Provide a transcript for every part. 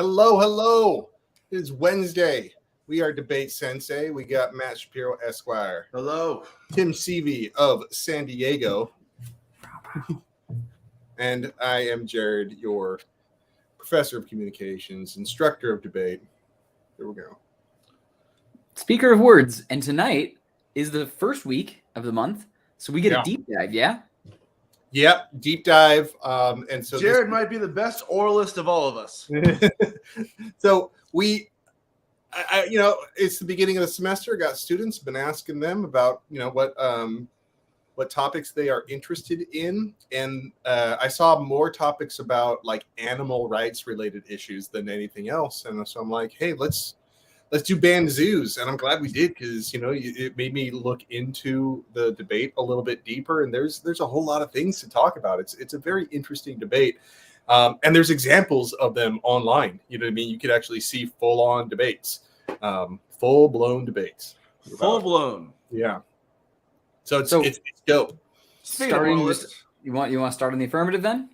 Hello, hello. It is Wednesday. We are DebateSensei. We got Matt Shapiro, Esquire. Hello. Tim Seavey of San Diego. And I am Jared, your professor of communications, instructor of debate. Here we go. Speaker of words, and tonight is the first week of the month, so we get a deep dive, yeah? Yep, deep dive. And so Jared might be the best oralist of all of us. So I it's the beginning of the semester. Got students, been asking them about, what topics they are interested in. And I saw more topics about like animal rights related issues than anything else. And so I'm like, hey, let's do banned zoos. And I'm glad we did, because, it made me look into the debate a little bit deeper. And there's a whole lot of things to talk about. It's a very interesting debate. And there's examples of them online. You know what I mean? You could actually see full-on debates, full-blown debates. Full-blown. Yeah. So it's dope. Starting you want to start on the affirmative then?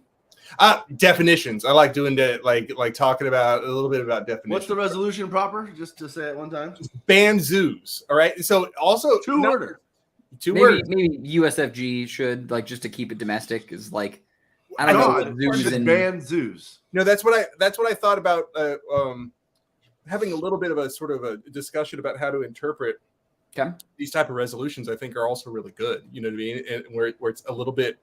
Definitions. I like doing that, like talking about a little bit about definitions. What's the resolution proper? Just to say it one time. Ban zoos. All right. So also two words. Maybe USFG should, like, just to keep it domestic, is like, I don't know. Zoos and ban zoos. No, that's what I thought about. Having a little bit of a sort of a discussion about how to interpret these type of resolutions. I think are also really good. You know what I mean? And where it's a little bit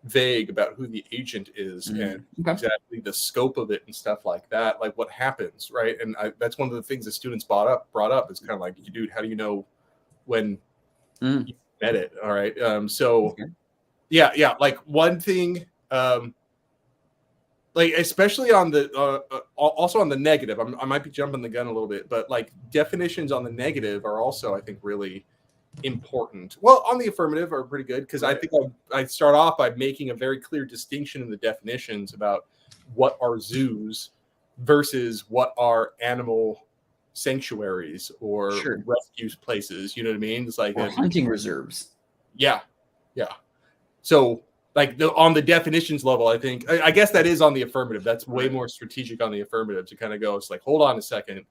vague about who the agent is and exactly the scope of it and stuff like that, like what happens, right? And that's one of the things that students brought up is kind of like, dude, how do you know when you met it? All right. Like one thing, like especially on the also on the negative, I might be jumping the gun a little bit, but like definitions on the negative are also, I think, really important. Well, on the affirmative are pretty good, because I think I start off by making a very clear distinction in the definitions about what are zoos versus what are animal sanctuaries or rescue places. You know what I mean? It's like hunting reserves. Yeah. So like on the definitions level, I think I guess that is on the affirmative. That's way more strategic on the affirmative to kind of go, it's like, hold on a second.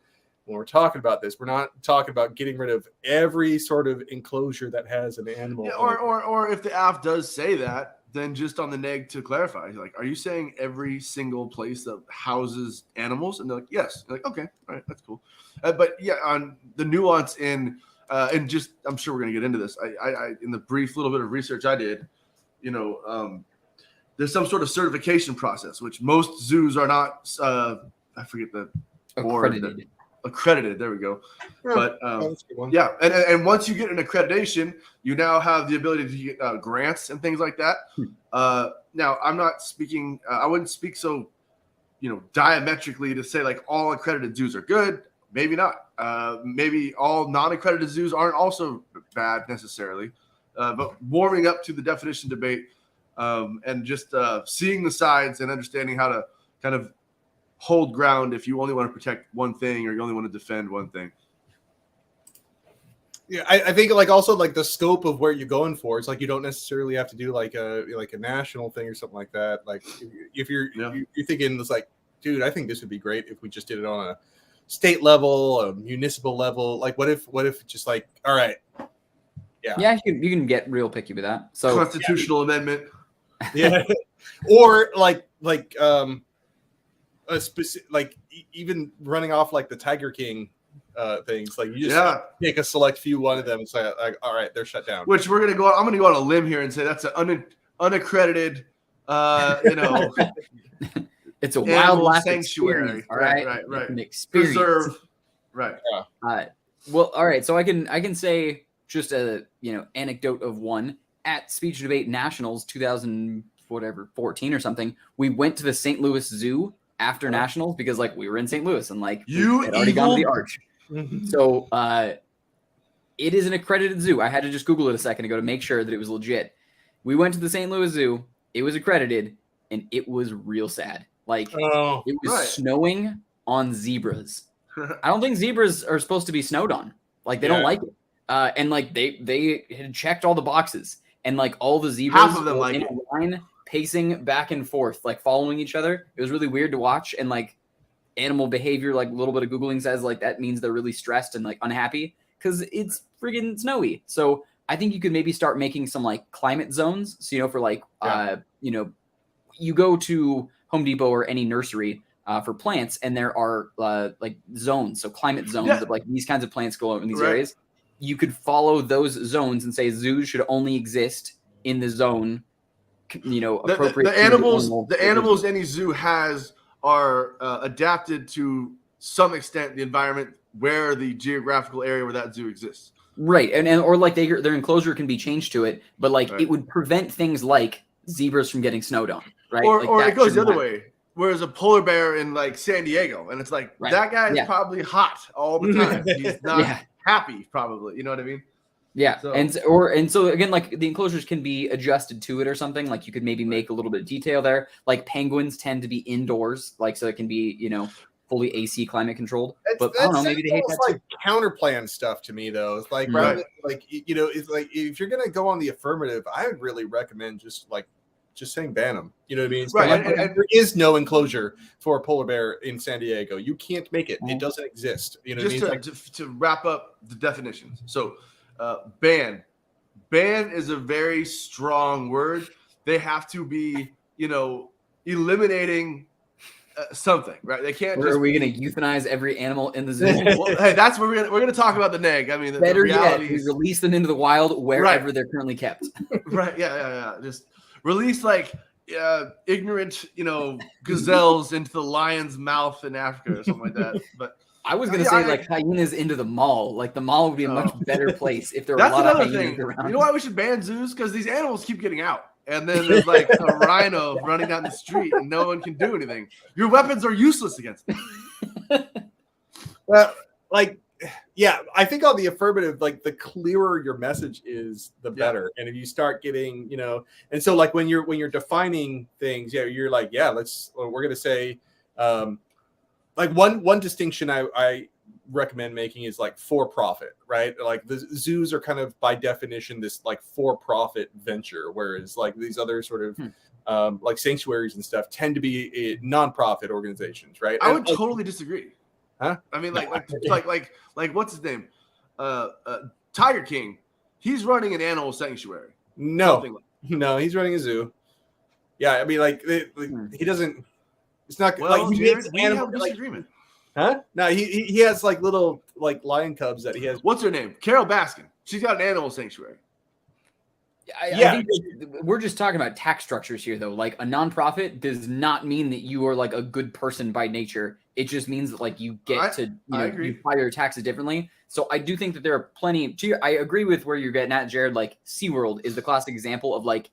When we're talking about this, we're not talking about getting rid of every sort of enclosure that has an animal. Yeah, or if the AF does say that, then just on the neg to clarify, like, are you saying every single place that houses animals? And they're like, yes. They're like, okay, all right, that's cool. But yeah, on the nuance in and just, I'm sure we're gonna get into this. I in the brief little bit of research I did, there's some sort of certification process, which most zoos are not. I forget the word. Accredited, there we go. But and once you get an accreditation, you now have the ability to get grants and things like that. Now, I'm not speaking. I wouldn't speak so, diametrically to say like all accredited zoos are good. Maybe not. Maybe all non-accredited zoos aren't also bad necessarily. But warming up to the definition debate and just seeing the sides and understanding how to kind of hold ground if you only want to protect one thing or you only want to defend one thing. Yeah, I think like also like the scope of where you're going for. It's like you don't necessarily have to do like a national thing or something like that. Like if you're thinking it's like, dude, I think this would be great if we just did it on a state level, a municipal level. Like what if just like, all right, yeah, you can get real picky with that. So constitutional amendment, or like a specific, like even running off like the Tiger King things, like you just take a select few one of them and say, like, all right, they're shut down. Which I'm gonna go on a limb here and say that's an unaccredited, it's a wildlife sanctuary. All right. An experience. Preserve. Right. Well, all right. So I can say just a anecdote of one at Speech Debate Nationals 2014 or something. We went to the St. Louis Zoo after Nationals because like we were in St. Louis and like you had already gone to the Arch. So it is an accredited zoo. I had to just Google it a second ago to make sure that it was legit. We went to the St. Louis Zoo. It was accredited, and it was real sad. Like it was snowing on zebras. I don't think zebras are supposed to be snowed on. Like they don't like it. And like they had checked all the boxes, and like all the zebras half of them were in a line pacing back and forth, like following each other. It was really weird to watch, and like animal behavior, like a little bit of Googling says, like that means they're really stressed and like unhappy because it's friggin' snowy. So I think you could maybe start making some like climate zones. So, for like, you go to Home Depot or any nursery for plants, and there are like zones, so climate zones of like these kinds of plants go in these areas. You could follow those zones and say zoos should only exist in the zone, appropriate. The animals any zoo has are adapted to some extent the environment where the geographical area where that zoo exists. Right, and or like their enclosure can be changed to it, but like it would prevent things like zebras from getting snowed on, right? Or it goes the other way. Whereas a polar bear in like San Diego, and it's like that guy is probably hot all the time. He's not happy, probably. You know what I mean? Yeah, so, so again, like the enclosures can be adjusted to it or something. Like you could maybe make a little bit of detail there. Like penguins tend to be indoors, like so it can be fully AC climate controlled. But I don't know, maybe they hate that like counterplan stuff to me though. It's like rather than, like it's like if you're gonna go on the affirmative, I would really recommend just saying ban them. You know what I mean? Right. And there is no enclosure for a polar bear in San Diego. You can't make it. It doesn't exist. You know what I mean? To wrap up the definitions. So ban is a very strong word. They have to be, eliminating something, right? They can't. Are we going to euthanize every animal in the zoo? Well, hey, that's where we're going to talk about the neg. I mean, the reality is we release them into the wild wherever they're currently kept. Right? Yeah. Just release like ignorant, gazelles into the lion's mouth in Africa or something like that. But I was going to say like hyenas into the mall. Like the mall would be a much better place if there were a lot of hyenas around. You know why we should ban zoos? Because these animals keep getting out. And then there's like a rhino running down the street and no one can do anything. Your weapons are useless against them. Well, I think on the affirmative, like the clearer your message is, the better. And if you start getting, and so like when you're defining things, you're like, we're going to say, like one distinction I recommend making is like for profit, right? Like the zoos are kind of by definition this like for profit venture, whereas like these other sort of like sanctuaries and stuff tend to be non-profit organizations, right? I would totally disagree. Huh? I mean, like what's his name? Tiger King. He's running an animal sanctuary. No, he's running a zoo. Yeah, I mean, like he doesn't. It's not like he has animal disagreement. Huh? No, he has like little like lion cubs that he has. What's her name? Carol Baskin. She's got an animal sanctuary. I think we're just talking about tax structures here, though. Like a nonprofit does not mean that you are like a good person by nature. It just means that like you get you file your taxes differently. So I do think that there are plenty. I agree with where you're getting at, Jared. Like SeaWorld is the classic example of like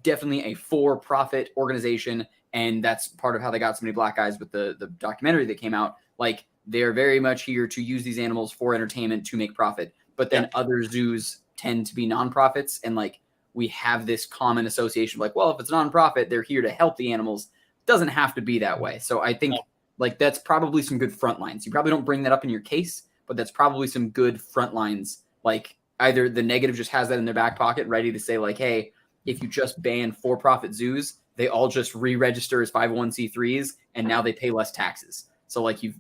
definitely a for-profit organization, and that's part of how they got so many black eyes with the documentary that came out. Like they're very much here to use these animals for entertainment to make profit. But then other zoos tend to be nonprofits, and like we have this common association of like, well, if it's a nonprofit, they're here to help the animals. It doesn't have to be that way. So I think like that's probably some good front lines. You probably don't bring that up in your case, but that's probably some good front lines. Like either the negative just has that in their back pocket ready to say like, hey, if you just ban for-profit zoos, they all just re-register as 501c3s and now they pay less taxes. So like you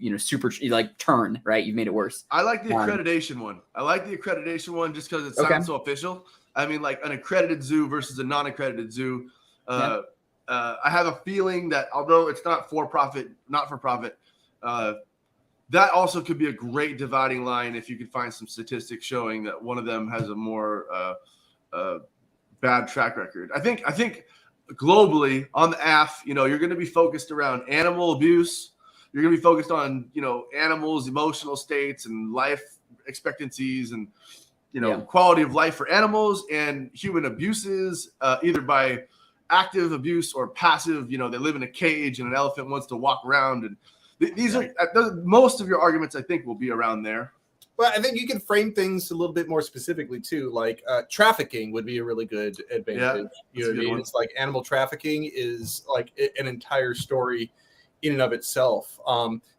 turn, right? You've made it worse. I like the accreditation one. I like the accreditation one just because it sounds so official. I mean, like an accredited zoo versus a non-accredited zoo. I have a feeling that although it's not for-profit, that also could be a great dividing line if you could find some statistics showing that one of them has a more bad track record. I think globally on the AF, you're going to be focused around animal abuse. You're going to be focused on, animals' emotional states and life expectancies and, quality of life for animals and human abuses, either by active abuse or passive. They live in a cage and an elephant wants to walk around. And these are most of your arguments, I think, will be around there. Well, I think you can frame things a little bit more specifically too. Like trafficking would be a really good advantage. You know what I mean? It's like animal trafficking is like an entire story in and of itself,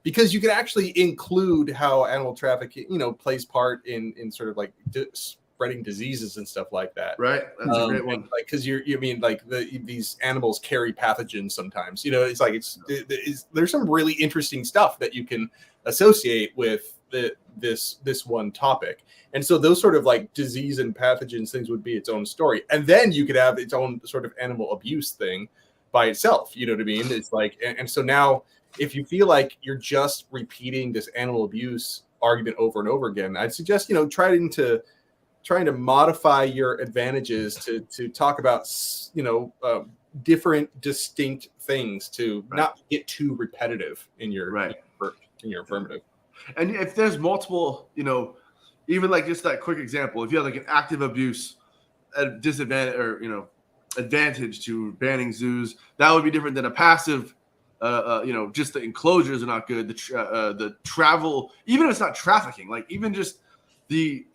because you can actually include how animal trafficking, plays part in sort of like spreading diseases and stuff like that. Right, that's a great one. Like, because these animals carry pathogens sometimes. It's like there's some really interesting stuff that you can associate with this one topic. And so those sort of like disease and pathogens things would be its own story. And then you could have its own sort of animal abuse thing by itself. You know what I mean? It's like, and so now if you feel like you're just repeating this animal abuse argument over and over again, I'd suggest, trying to modify your advantages to talk about, different distinct things to not get too repetitive in your affirmative. And if there's multiple, even like just that quick example, if you have like an active abuse at disadvantage or, advantage to banning zoos, that would be different than a passive, just the enclosures are not good. The travel, even if it's not trafficking, like even just the,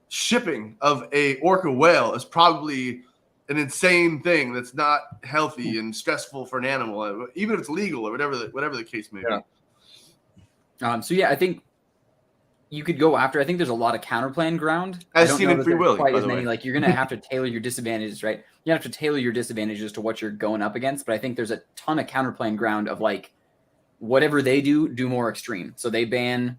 shipping of a orca whale is probably an insane thing that's not healthy and stressful for an animal, even if it's legal or whatever the case may be. So yeah, I think you could go after. I think there's a lot of counterplan ground. As seen in Free Willy, quite as many. Like you're gonna have to tailor your disadvantages, right? You have to tailor your disadvantages to what you're going up against. But I think there's a ton of counterplan ground of like whatever they do more extreme. So they ban,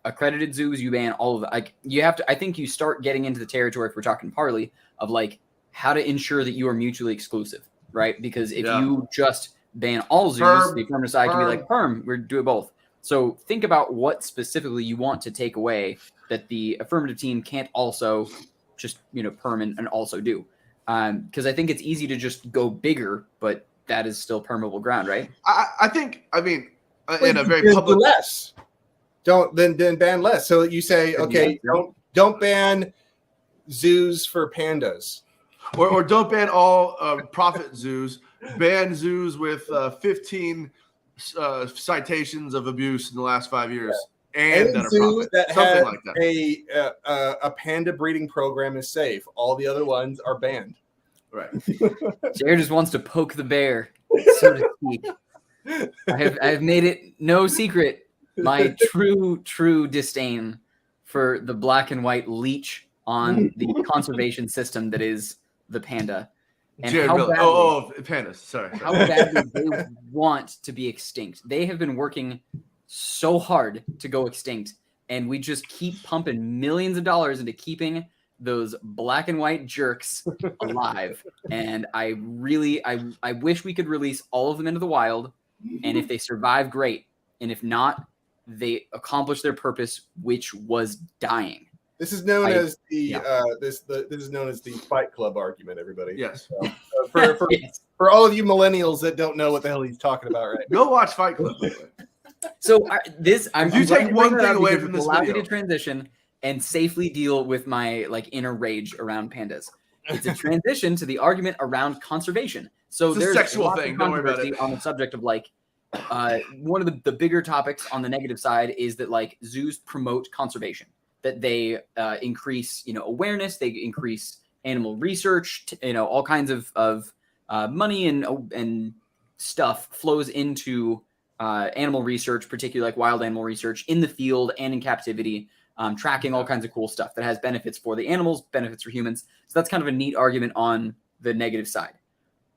accredited zoos. You ban all of the, like you have to. I think you start getting into the territory, if we're talking parley, of like how to ensure that you are mutually exclusive, right? Because if you just ban all zoos, the affirmative side can be like we're doing both. So think about what specifically you want to take away that the affirmative team can't also just, perm and also do. Because I think it's easy to just go bigger, but that is still permeable ground, right? In a very public less. Then ban less. So you say, okay, don't ban zoos for pandas. Or don't ban all profit zoos. Ban zoos with 15 citations of abuse in the last 5 years, and that zoo that something has like that. A panda breeding program is safe. All the other ones are banned. Right. Jared just wants to poke the bear, so to speak. I have made it no secret my true disdain for the black and white leech on the conservation system that is the panda. And Jared, how badly, pandas. Sorry. How badly they want to be extinct. They have been working so hard to go extinct, and we just keep pumping millions of dollars into keeping those black and white jerks alive. And I wish we could release all of them into the wild, and if they survive, great. And if not, they accomplish their purpose, which was dying. This is known as this is known as the Fight Club argument, everybody. Yes. So, for all of you millennials that don't know what the hell he's talking about, right? Go watch Fight Club. So you take one thing away from this video, allow me video. to transition and safely deal with my inner rage around pandas. It's a transition to the argument around conservation. So it's there's a sexual lots thing. of Don't worry about controversy it. on the subject of one of the bigger topics on the negative side is that zoos promote conservation. That they increase, awareness, they increase animal research, all kinds of money and stuff flows into animal research, particularly like wild animal research in the field and in captivity, tracking all kinds of cool stuff that has benefits for the animals, benefits for humans. So that's kind of a neat argument on the negative side.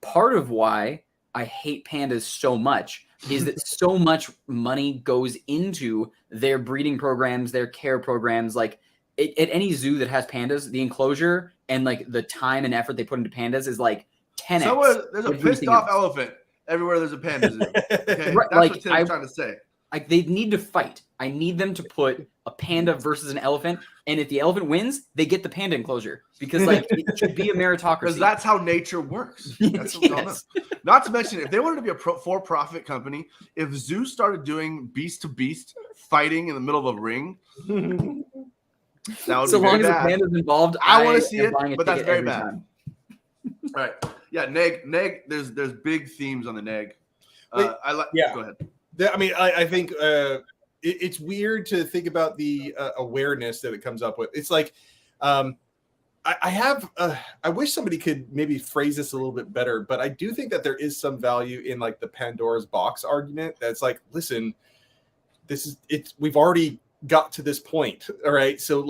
Part of why I hate pandas so much is that so much money goes into their breeding programs, their care programs. Like at any zoo that has pandas, the enclosure and the time and effort they put into pandas is 10x. There's a pissed off elephant everywhere. There's a panda zoo. Okay? Right, that's what Tim's trying to say. They need to fight. I need them to put a panda versus an elephant, and if the elephant wins, they get the panda enclosure because it should be a meritocracy. Because that's how nature works. That's what we all know. Not to mention, if they wanted to be a for-profit company, if zoos started doing beast to beast fighting in the middle of a ring, that would so be long very as bad. the panda's involved. I want to see it, buying a but that's ticket very every bad. time. All right. Yeah, neg. There's big themes on the neg. Go ahead. I think it's weird to think about the awareness that it comes up with. It's like I wish somebody could maybe phrase this a little bit better, but I do think that there is some value in the Pandora's Box argument. That's listen, we've already got to this point. All right. So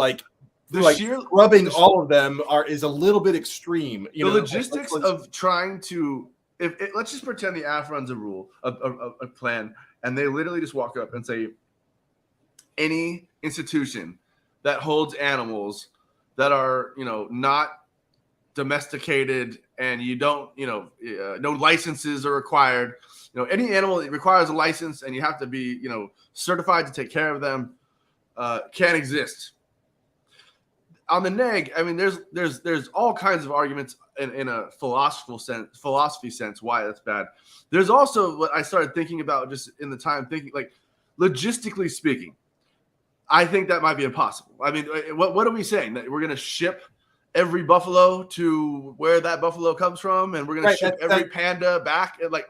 scrubbing all of them is a little bit extreme. The logistics of trying to let's just pretend the AF runs a plan, and they literally just walk up and say, any institution that holds animals that are not domesticated and you don't no licenses are required. Any animal that requires a license and you have to be certified to take care of them can't exist. On the neg, I mean, there's all kinds of arguments in a philosophy sense why that's bad. There's also what I started thinking about just in the time thinking, like, logistically speaking, I think that might be impossible. I mean, what are we saying? That we're going to ship every buffalo to where that buffalo comes from, and we're going to ship every panda back? Like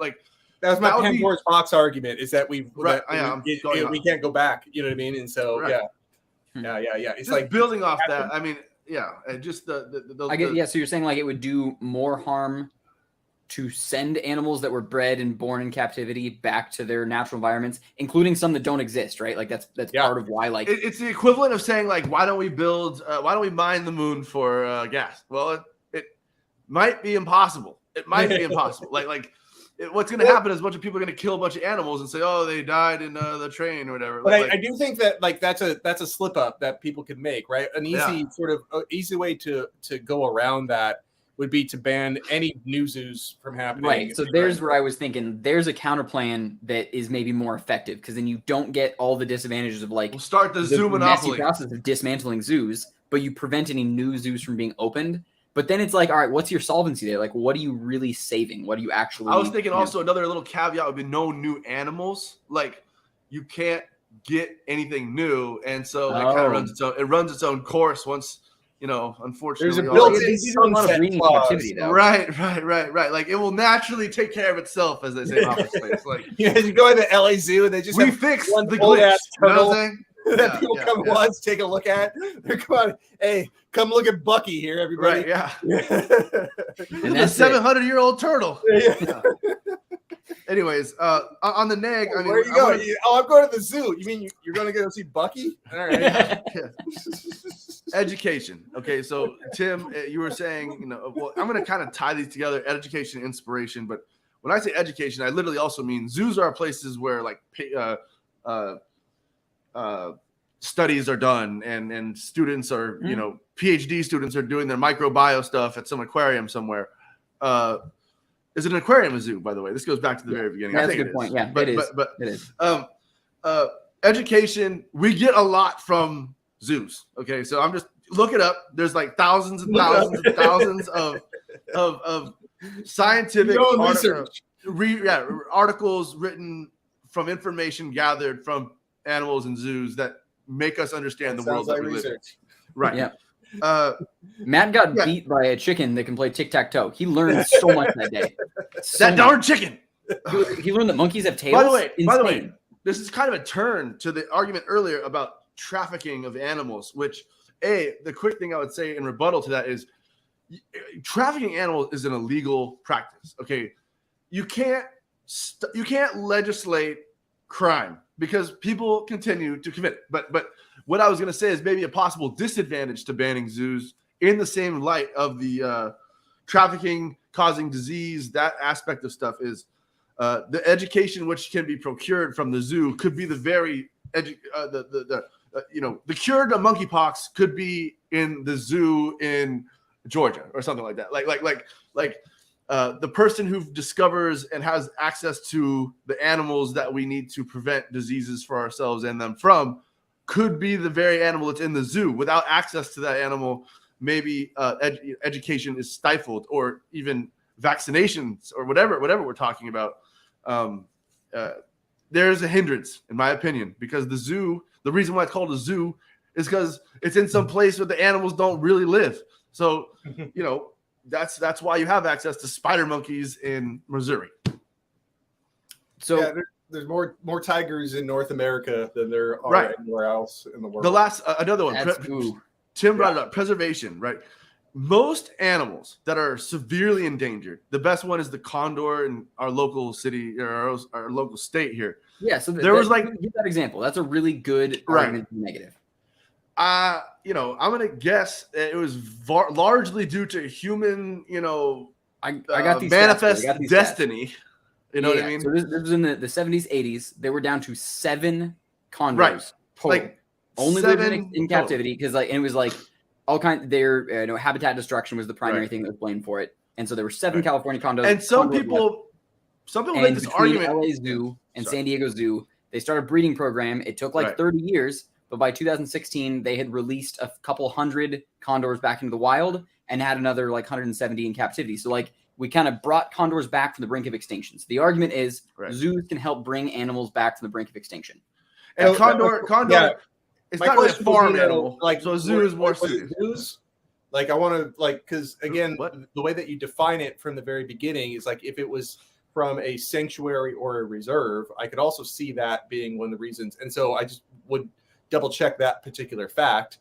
that was my Pandoras Box argument, is that we can't go back. You know what I mean? And so yeah. It's just like building off that. I mean, yeah, and just yeah. So you're saying like it would do more harm to send animals that were bred and born in captivity back to their natural environments, including some that don't exist, right? Like that's part of why. Like it's the equivalent of saying like, why don't we mine the moon for gas? Well, it might be impossible. It might be impossible. What's going to happen is a bunch of people are going to kill a bunch of animals and say, "Oh, they died in the train or whatever." But I do think that that's a slip up that people could make, right? An easy way to go around that would be to ban any new zoos from happening. Right. So there's where I was thinking. There's a counter plan that is maybe more effective, because then you don't get all the disadvantages of like we'll start the zoo monopoly process of dismantling zoos, but you prevent any new zoos from being opened. But then it's like, all right, what's your solvency there? Like, what are you really saving? What are you actually? I was thinking also another little caveat would be no new animals. Like, you can't get anything new, and so it kind of runs its own course once. Unfortunately, there's a built-in sunset clause. Right. Like, it will naturally take care of itself, as they say in office space. Like, you go to the LA Zoo and they just fixed the glitch. You know what I'm saying? That people come once, take a look at. Come on, hey, come look at Bucky here, everybody. Right, yeah. And that's a 700-year-old turtle. Yeah. Anyways, on the neg, I mean, where are you going? I'm going to the zoo. You mean you're going to go see Bucky? All right. Yeah. Education. Okay, so Tim, you were saying, well, I'm going to kind of tie these together: education, inspiration. But when I say education, I literally also mean zoos are places where like studies are done, and students are, PhD students are doing their microbio stuff at some aquarium somewhere. Is it an aquarium a zoo, by the way? This goes back to the very beginning. That's a good point. Yeah, it is. Education, we get a lot from zoos. Okay, so I'm just look it up. There's like thousands and thousands and thousands of scientific articles written from information gathered from animals and zoos that make us understand the world that we live in. Right. Yeah. Matt got beat by a chicken that can play tic-tac-toe. He learned so much that day. Darn chicken. He learned that monkeys have tails. By the way, this is kind of a turn to the argument earlier about trafficking of animals, which the quick thing I would say in rebuttal to that is trafficking animals is an illegal practice. Okay. You can't legislate crime because people continue to commit it. But what I was going to say is maybe a possible disadvantage to banning zoos in the same light of the trafficking causing disease. That aspect of stuff is the education which can be procured from the zoo could be the very the cure to monkeypox could be in the zoo in Georgia or something like that. Like the person who discovers and has access to the animals that we need to prevent diseases for ourselves and them from could be the very animal that's in the zoo. Without access to that animal, maybe education is stifled, or even vaccinations or whatever we're talking about. There's a hindrance, in my opinion, because the zoo, the reason why it's called a zoo is because it's in some place where the animals don't really live. So, that's why you have access to spider monkeys in Missouri. So there's more tigers in North America than there are anywhere else in the world. The last another one. Tim brought it up. Preservation, right? Most animals that are severely endangered. The best one is the condor in our local city or our local state here. Yeah. So give that example. That's a really good argument negative. I'm gonna guess that it was largely due to human, I got these manifest stats. I got these destiny. Stats. You know what I mean? So this was in the 70s, 80s. They were down to 7 condors Right. total. Like only 7 lived in captivity because and it was like all kind. Their habitat destruction was the primary thing that was blamed for it, and so there were 7 California condos. And some people make this argument. LA Zoo and San Diego Zoo, they started a breeding program. It took like 30 years, but by 2016, they had released a couple hundred condors back into the wild and had another like 170 in captivity. So like we kind of brought condors back from the brink of extinction. So the argument is zoos can help bring animals back from the brink of extinction. And condor, it's not really a farm animal. Like, so a zoo is more suited. Zoos, like I want to because again, the way that you define it from the very beginning is like if it was from a sanctuary or a reserve, I could also see that being one of the reasons. And so I just would double check that particular fact.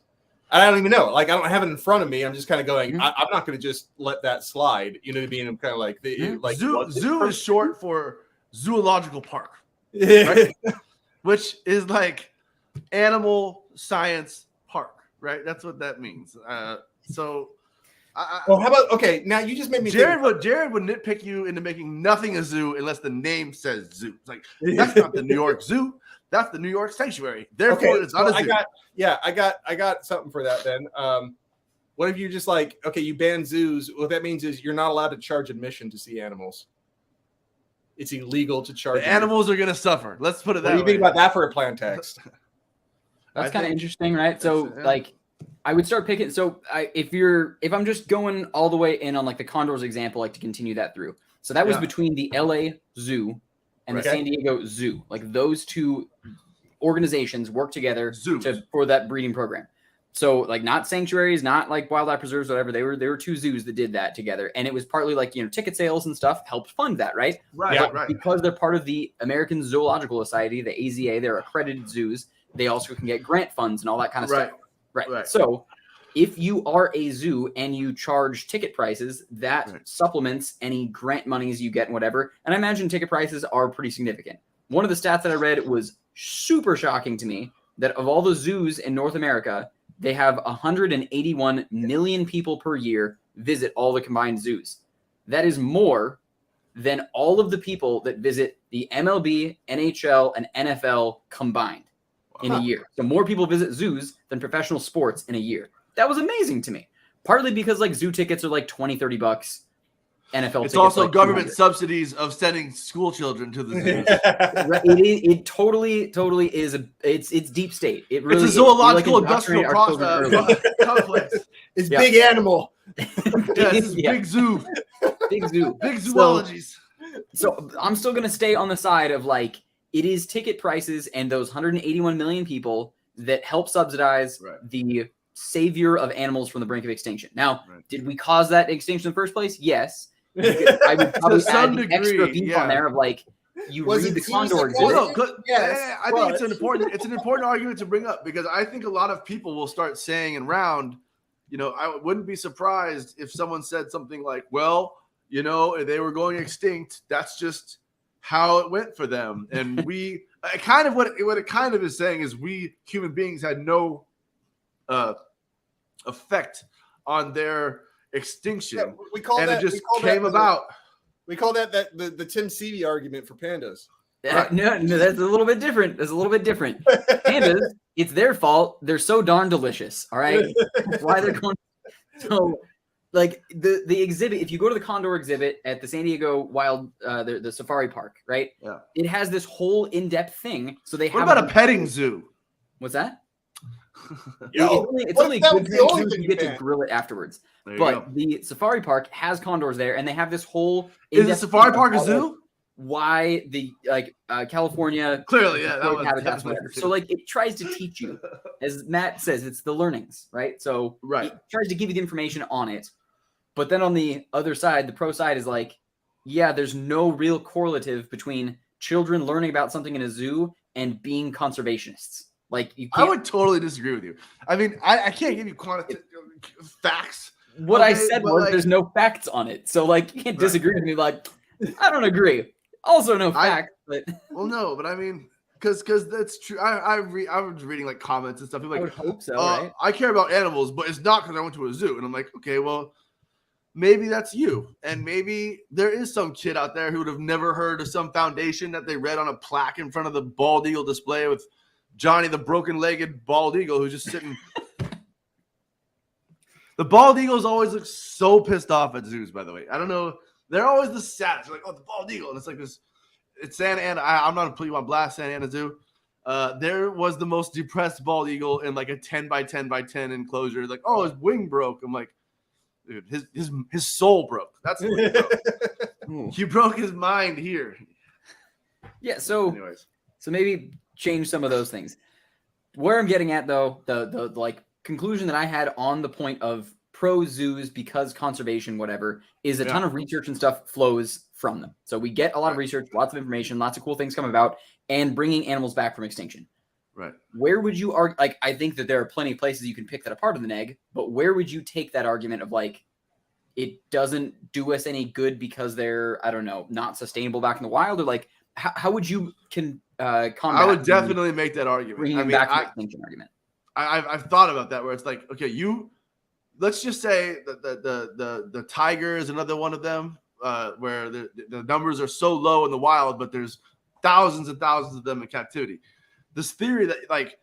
I don't even know. Like I don't have it in front of me. I'm just kind of going. I'm not going to just let that slide. You know what I mean? I'm kind of like zoo is short for zoological park, right? Which is like animal science park, right? That's what that means. Well, how about now? You just made me. Jared would nitpick you into making nothing a zoo unless the name says zoo. It's like that's not the New York Zoo. That's the New York Sanctuary. Therefore, it's not a zoo. I got something for that then. What if you just like, you ban zoos? What that means is you're not allowed to charge admission to see animals. It's illegal to charge. The animals are going to suffer. Let's put it that way. What do you think about that for a plan text? That's kind of interesting, right? So like I would start picking. So if I'm just going all the way in on like the condors example, like to continue that through. So that was between the LA Zoo and the San Diego Zoo. Like those two organizations work together for that breeding program. So like not sanctuaries, not like wildlife preserves, whatever. They were 2 zoos that did that together. And it was partly like, ticket sales and stuff helped fund that, right? Right. Because they're part of the American Zoological Society, the AZA, they're accredited zoos. They also can get grant funds and all that kind of stuff. Right. So if you are a zoo and you charge ticket prices, that supplements any grant monies you get and whatever. And I imagine ticket prices are pretty significant. One of the stats that I read was super shocking to me that of all the zoos in North America, they have 181 million people per year visit all the combined zoos. That is more than all of the people that visit the MLB, NHL, and NFL combined in a year. So more people visit zoos than professional sports in a year. That was amazing to me. Partly because like zoo tickets are like $20, $30. NFL it's tickets also like government subsidies of sending school children to the zoos. It totally is. It's deep state. It really it's a zoological industrial complex. It's big animal. It's big zoo. Big zoologies. So I'm still gonna stay on the side of like it is ticket prices and those 181 million people that help subsidize the savior of animals from the brink of extinction. Now, did we cause that extinction in the first place? Yes. I would probably add the extra beef on there of like you read the condor exhibit. I think it's an important argument to bring up because I think a lot of people will start saying in round, I wouldn't be surprised if someone said something like, well, they were going extinct. That's just how it went for them. And what it kind of is saying is we human beings had no effect on their extinction. It just came about. We call that the Tim Seavey argument for pandas. No, that's a little bit different. Pandas, it's their fault. They're so darn delicious. All right, that's why they're going. So, like the exhibit, if you go to the condor exhibit at the San Diego Wild, the safari park, right? Yeah, it has this whole in-depth thing. So they what about a petting zoo? What's that? It's only good if you get to grill it afterwards. But the safari park has condors there, and they have this whole. Is the safari park a zoo? Why the California clearly habitats whatever. So like it tries to teach you, as Matt says, it's the learnings, right? So it tries to give you the information on it, but then on the other side, the pro side is like, there's no real correlative between children learning about something in a zoo and being conservationists. Like I would totally disagree with you. I mean, I can't give you quantitative facts. What I said was there's no facts on it. So like you can't disagree with me like I don't agree. Also no facts, but well no, but I mean because that's true. I was reading like comments and stuff. People I like, would hope so, right? I care about animals, but it's not because I went to a zoo. And I'm like, okay, well, maybe that's you. And maybe there is some kid out there who would have never heard of some foundation that they read on a plaque in front of the bald eagle display with Johnny the broken-legged bald eagle who's just sitting. The bald eagles always look so pissed off at zoos, by the way. I don't know. They're always the saddest. Like, oh, the bald eagle. And it's like this. It's Santa Ana. I'm not putting you on blast, Santa Ana Zoo. There was the most depressed bald eagle in like a 10 by 10 by 10 enclosure. Like, oh, his wing broke. I'm like, dude, his soul broke. That's what he broke. He broke his mind here. Yeah. So, anyways, so maybe change some of those things. Where I'm getting at, though, the like conclusion that I had on the point of pro zoos because conservation, whatever, is a ton of research and stuff flows from them. So we get a lot of research, lots of information, lots of cool things come about, and bringing animals back from extinction. Right. Where would you argue? Like, I think that there are plenty of places you can pick that apart of the neg, but where would you take that argument of like, it doesn't do us any good because they're, I don't know, not sustainable back in the wild, or like, how would you combat? I would definitely make that argument. Bringing them back to the extinction argument. I've thought about that where it's like, okay, let's just say that the tiger is another one of them where the numbers are so low in the wild, but there's thousands and thousands of them in captivity. This theory that like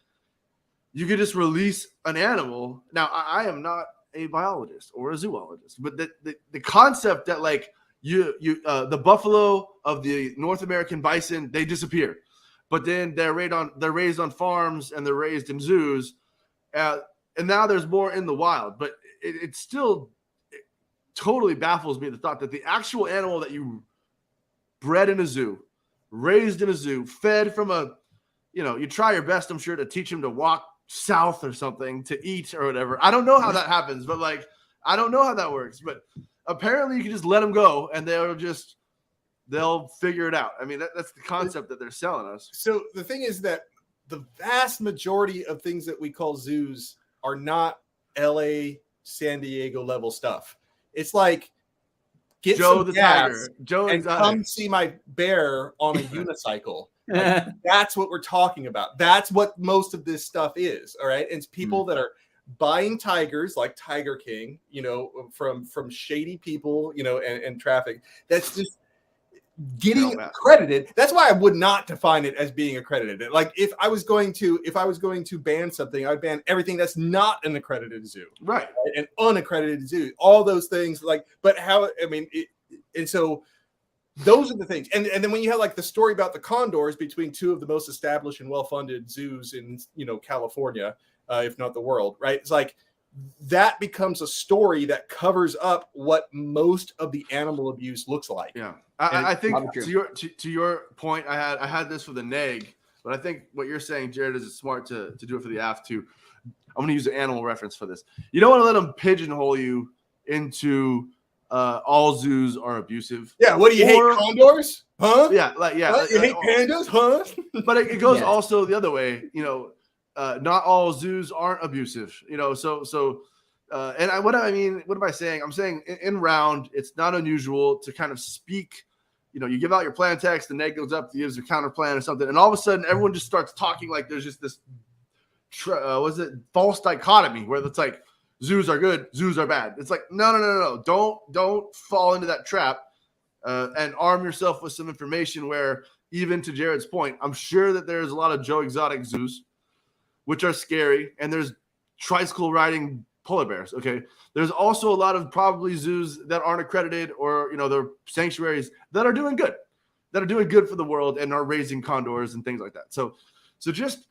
you could just release an animal. Now, I am not a biologist or a zoologist, but the concept that like the buffalo of the North American bison, they disappear, but then they're raised on farms and they're raised in zoos, and now there's more in the wild. But it still totally baffles me the thought that the actual animal that you bred in a zoo, raised in a zoo, fed from you try your best, I'm sure, to teach him to walk south or something, to eat or whatever. I don't know how that happens, but like, I don't know how that works, but apparently you can just let them go and they'll figure it out. I mean, that's the concept that they're selling us. So the thing is that the vast majority of things that we call zoos are not LA, San Diego level stuff. It's like, get Joe some the gas tiger, Joe and Exotic. come see my bear on a unicycle. Like, that's what we're talking about. That's what most of this stuff is. All right. And it's people that are buying tigers like Tiger King, from shady people, and traffic. That's just getting accredited. That's why I would not define it as being accredited. Like if I was going to ban something, I'd ban everything that's not an accredited zoo. Right. An unaccredited zoo. All those things and so those are the things. And then when you have like the story about the condors between two of the most established and well-funded zoos in, California, if not the world, right? It's like that becomes a story that covers up what most of the animal abuse looks like. Yeah. I think to your point, I had this for the neg, but I think what you're saying, Jared, is it's smart to do it for the AF too. I'm going to use an animal reference for this. You don't want to let them pigeonhole you into all zoos are abusive. Yeah. What do you hate, condors? Huh? Yeah. You hate pandas? Huh? But it goes also the other way. Not all zoos aren't abusive. And what am I saying? I'm saying in round, it's not unusual to kind of speak. You give out your plan text, the neg goes up, gives a counter plan or something, and all of a sudden everyone just starts talking like there's just this false dichotomy where it's like zoos are good, zoos are bad. It's like no. Don't fall into that trap, and arm yourself with some information where, even to Jared's point, I'm sure that there's a lot of Joe Exotic zoos, which are scary, and there's tricycle riding polar bears. Okay. There's also a lot of probably zoos that aren't accredited or, they're sanctuaries that are doing good for the world and are raising condors and things like that. So just,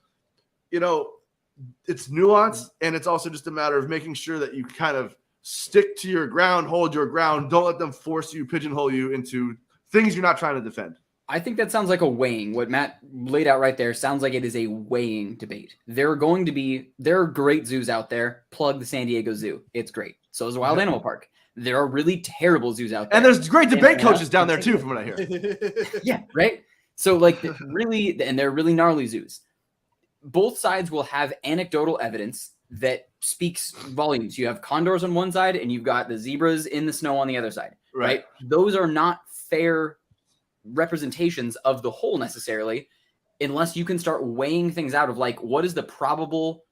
it's nuance, and it's also just a matter of making sure that you kind of stick to your ground, hold your ground. Don't let them force you, pigeonhole you into things you're not trying to defend. I think that sounds like a weighing. What Matt laid out right there sounds like it is a weighing debate. There are great zoos out there. Plug the San Diego Zoo. It's great. So is a wild animal park. There are really terrible zoos out there. And there's great debate coaches down there too, from what I hear. Yeah, right? So like really, and they're really gnarly zoos. Both sides will have anecdotal evidence that speaks volumes. You have condors on one side and you've got the zebras in the snow on the other side, right? Those are not fair representations of the whole necessarily. unless you can start weighing things out of like, what is the probable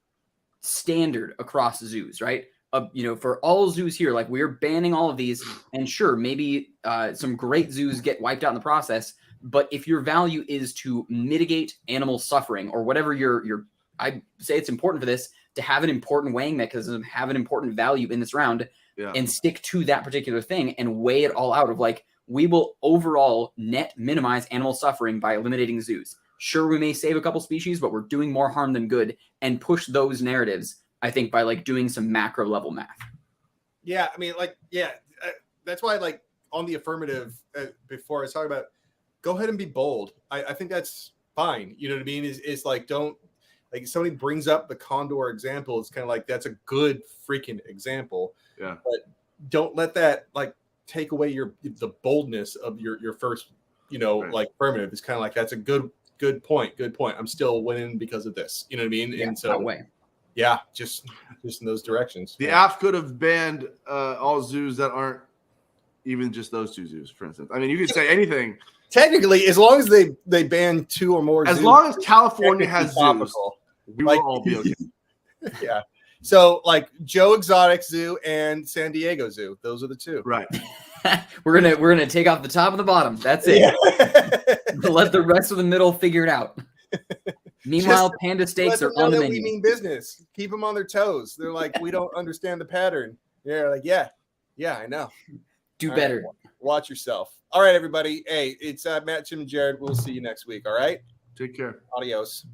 standard across zoos, right? For all zoos here, like we're banning all of these, and sure, maybe some great zoos get wiped out in the process. But if your value is to mitigate animal suffering or whatever I say it's important for this to have an important weighing mechanism, have an important value in this round, and stick to that particular thing and weigh it all out of like, we will overall net minimize animal suffering by eliminating zoos. Sure, we may save a couple species, but we're doing more harm than good, and push those narratives, I think, by like doing some macro level math. Yeah, I mean, that's why, like, on the affirmative before I was talking about, go ahead and be bold. I think that's fine. You know what I mean? Is like, don't, like, somebody brings up the condor example. It's kind of like, that's a good freaking example. Yeah. But don't let that like take away the boldness of your first, like affirmative. It's kind of like, that's a good point. Good point. I'm still winning because of this. You know what I mean? Yeah, and so that way. Yeah, just in those directions. The app could have banned all zoos that aren't even just those 2 zoos, for instance. I mean, you could say anything. Technically, as long as they ban 2 or more as zoos, long as California has zoos, we like, will all be okay. Yeah. So, like, Joe Exotic Zoo and San Diego Zoo, those are the 2. Right. we're gonna take off the top and the bottom. That's it. Yeah. Let the rest of the middle figure it out. Meanwhile, panda steaks are on the menu. We mean business. Keep them on their toes. They're like, we don't understand the pattern. Yeah, like, yeah, I know. Do all better. Right, watch yourself. All right, everybody. Hey, it's Matt, Jim, and Jared. We'll see you next week. All right. Take care. Adios.